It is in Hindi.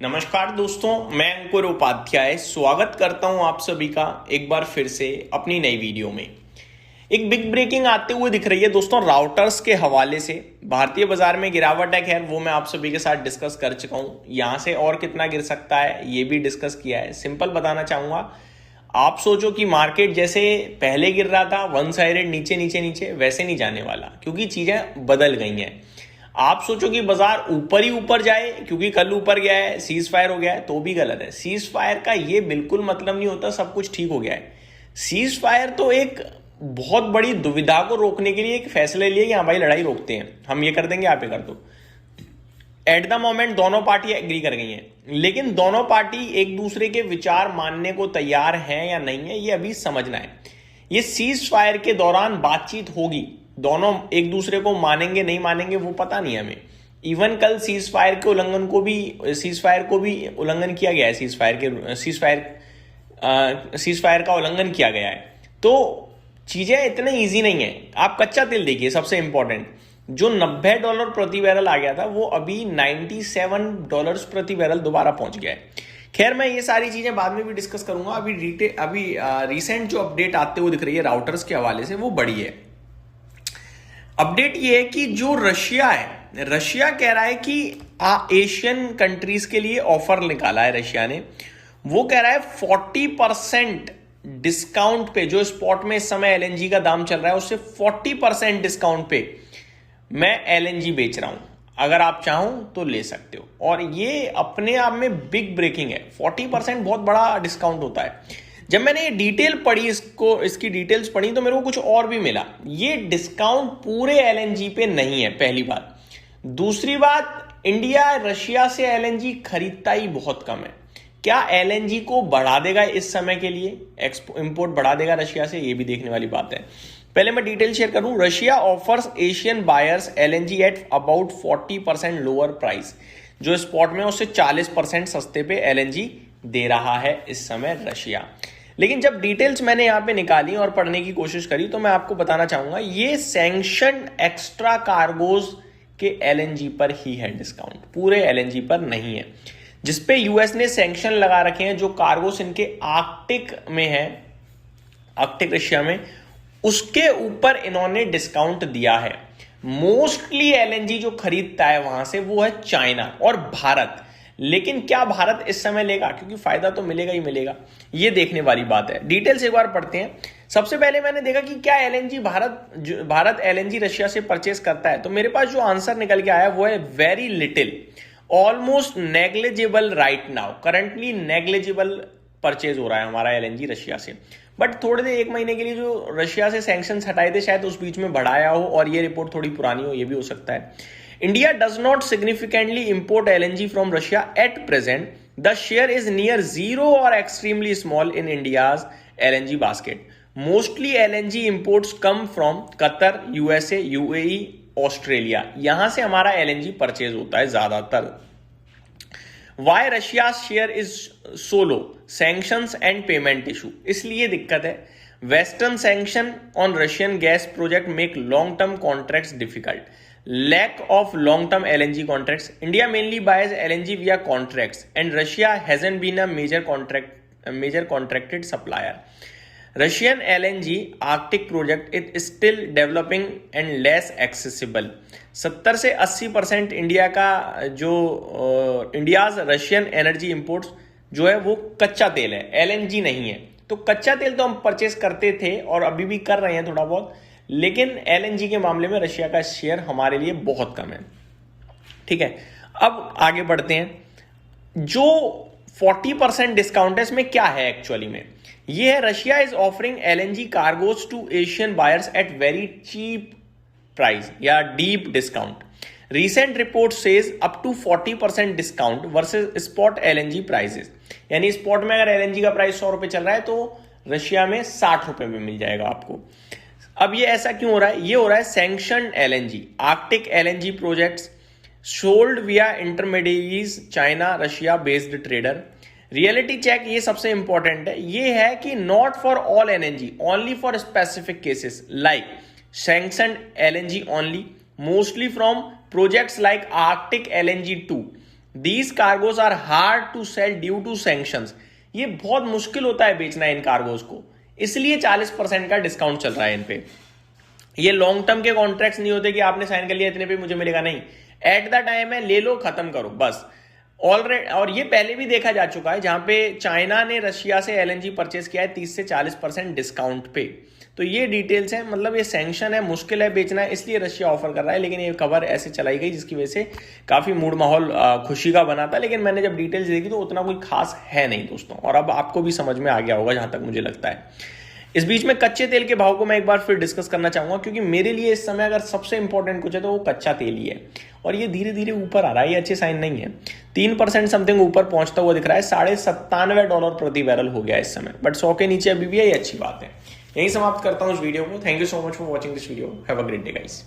नमस्कार दोस्तों, मैं अंकुर उपाध्याय स्वागत करता हूं आप सभी का एक बार फिर से अपनी नई वीडियो में। एक बिग ब्रेकिंग आते हुए दिख रही है दोस्तों राउटर्स के हवाले से। भारतीय बाजार में गिरावट है, खैर वो मैं आप सभी के साथ डिस्कस कर चुका हूं। यहां से और कितना गिर सकता है ये भी डिस्कस किया है। सिंपल बताना चाहूंगा, आप सोचो कि मार्केट जैसे पहले गिर रहा था वन साइडेड नीचे नीचे नीचे, वैसे नहीं जाने वाला क्योंकि चीजें बदल गई हैं। आप सोचो कि बाजार ऊपर ही ऊपर जाए क्योंकि कल ऊपर गया है, सीज फायर हो गया है, तो भी गलत है। सीज फायर का ये बिल्कुल मतलब नहीं होता सब कुछ ठीक हो गया है। सीज फायर तो एक बहुत बड़ी दुविधा को रोकने के लिए एक फैसले लिए कि हाँ भाई लड़ाई रोकते हैं, हम ये कर देंगे आप ये कर दो। एट द मोमेंट दोनों पार्टी एग्री कर गई हैं, लेकिन दोनों पार्टी एक दूसरे के विचार मानने को तैयार हैं या नहीं है ये अभी समझना है। ये सीज फायर के दौरान बातचीत होगी, दोनों एक दूसरे को मानेंगे नहीं मानेंगे वो पता नहीं हमें। इवन कल सीज फायर के उल्लंघन को भी उल्लंघन किया गया है। सीज फायर का उल्लंघन किया गया है। तो चीजें इतनी इजी नहीं है। आप कच्चा तेल देखिए, सबसे इंपॉर्टेंट जो $90 प्रति बैरल आ गया था वो अभी $97 प्रति बैरल दोबारा पहुंच गया है। खैर मैं ये सारी चीजें बाद में भी डिस्कस करूंगा। अभी रिसेंट जो अपडेट आते हुए दिख रही है राउटर्स के हवाले से वो बड़ी है। अपडेट ये है कि जो रशिया कह रहा है कि एशियन कंट्रीज के लिए ऑफर निकाला है रशिया ने। वो कह रहा है 40% डिस्काउंट पे, जो स्पॉट में इस समय एलएनजी का दाम चल रहा है उससे 40% डिस्काउंट पे मैं एलएनजी बेच रहा हूं, अगर आप चाहो तो ले सकते हो। और ये अपने आप में बिग ब्रेकिंग है। 40% बहुत बड़ा डिस्काउंट होता है। जब मैंने ये डिटेल पढ़ी, इसकी डिटेल्स पढ़ी तो मेरे को कुछ और भी मिला। ये डिस्काउंट पूरे एलएनजी पे नहीं है, पहली बात। दूसरी बात, इंडिया रशिया से एलएनजी खरीदता ही बहुत कम है। क्या एलएनजी को बढ़ा देगा इस समय के लिए, इंपोर्ट बढ़ा देगा रशिया से, ये भी देखने वाली बात है। पहले मैं डिटेल शेयर करूं। Russia offers Asian buyers LNG at about 40% lower price. जो स्पॉट में उससे 40% सस्ते पे एलएनजी दे रहा है इस समय रशिया। लेकिन जब डिटेल्स मैंने यहां पे निकाली और पढ़ने की कोशिश करी तो मैं आपको बताना चाहूंगा ये सैंक्शन एक्स्ट्रा कार्गोज के एलएनजी पर ही है डिस्काउंट, पूरे एलएनजी पर नहीं है। जिसपे यूएस ने सैंक्शन लगा रखे हैं, जो कार्गोस इनके आर्कटिक में है, आर्कटिक रशिया में, उसके ऊपर इन्होंने डिस्काउंट दिया है। मोस्टली एलएनजी जो खरीदता है वहां से वो है चाइना और भारत। लेकिन क्या भारत इस समय लेगा, क्योंकि फायदा तो मिलेगा ही मिलेगा, ये देखने वाली बात है। डिटेल्स एक बार पढ़ते हैं। सबसे पहले मैंने देखा कि क्या एलएनजी भारत एलएनजी रशिया से परचेस करता है। तो मेरे पास जो आंसर निकल के आया वो है very little, almost negligible right now. Currently negligible purchase हो रहा है हमारा एलएनजी रशिया से। बट थोड़े देर, एक महीने के लिए जो रशिया से सैंक्शंस हटाए थे शायद उस बीच में बढ़ाया हो और ये रिपोर्ट थोड़ी पुरानी हो, ये भी हो सकता है। India does not significantly import LNG from Russia at present. The share is near zero और extremely small in India's LNG basket. Mostly LNG imports come from Qatar, USA, UAE, Australia. यहां से हमारा एलएनजी परचेज होता है ज्यादातर। Why Russia share is so low, sanctions and payment issue. इसलिए दिक्कत है। Western sanction on Russian gas project make long term contracts difficult. Lack of long-term LNG contracts. India mainly buys LNG via contracts, and Russia hasn't been a major contracted supplier. Russian LNG Arctic project is still developing and less accessible. 70 से 80% इंडिया का जो इंडियाज रशियन एनर्जी इंपोर्ट्स जो है वो कच्चा तेल है, एलएनजी नहीं है। तो कच्चा तेल तो हम परचेस करते थे और अभी भी कर रहे हैं थोड़ा बहुत, लेकिन एलएनजी के मामले में रशिया का शेयर हमारे लिए बहुत कम है। ठीक है, अब आगे बढ़ते हैं। जो 40% डिस्काउंट है इसमें क्या है एक्चुअली में, ये है Russia is offering LNG cargoes to Asian buyers at very cheap price या deep discount. Recent report says up to 40% discount versus spot LNG prices. यानी स्पॉट में अगर एलएनजी का प्राइस 100 रुपए चल रहा है तो रशिया में 60 रुपए में मिल जाएगा आपको। अब ये ऐसा क्यों हो रहा है? ये हो रहा है sanction LNG, Arctic LNG projects sold via intermediaries, China Russia based trader. Reality check, ये सबसे इंपॉर्टेंट है, ये है कि not for all LNG, only for specific cases like sanctioned LNG only, mostly from projects like Arctic LNG 2 these cargoes are hard to sell due to sanctions. ये बहुत मुश्किल होता है बेचना इन कार्गोज को, इसलिए 40% का डिस्काउंट चल रहा है इन पे। ये लॉन्ग टर्म के कॉन्ट्रैक्ट्स नहीं होते कि आपने साइन कर लिया इतने पे मुझे मिलेगा, नहीं, एट द टाइम है, ले लो, खत्म करो बस। ऑलरेडी, और ये पहले भी देखा जा चुका है, जहां पे चाइना ने रशिया से एलएनजी परचेस किया है 30 से 40% डिस्काउंट पे। तो ये डिटेल्स है, मतलब ये सैंक्शन है, मुश्किल है बेचना है, इसलिए रशिया ऑफर कर रहा है। लेकिन ये खबर ऐसे चलाई गई जिसकी वजह से काफी मूड माहौल खुशी का बना था, लेकिन मैंने जब डिटेल्स देखी तो उतना कोई खास है नहीं दोस्तों, और अब आपको भी समझ में आ गया होगा जहां तक मुझे लगता है। इस बीच में कच्चे तेल के भाव को मैं एक बार फिर डिस्कस करना चाहूंगा, क्योंकि मेरे लिए इस समय अगर सबसे इंपॉर्टेंट कुछ है तो वो कच्चा तेल ही है, और ये धीरे धीरे ऊपर आ रहा है, ये अच्छे साइन नहीं है। 3% समथिंग ऊपर पहुंचता हुआ दिख रहा है, $97 प्रति बैरल हो गया इस समय, बट 100 के नीचे अभी भी है, ये अच्छी बात है। यही समाप्त करता हूं इस वीडियो को। Thank you so much for watching this video. Have a great day guys.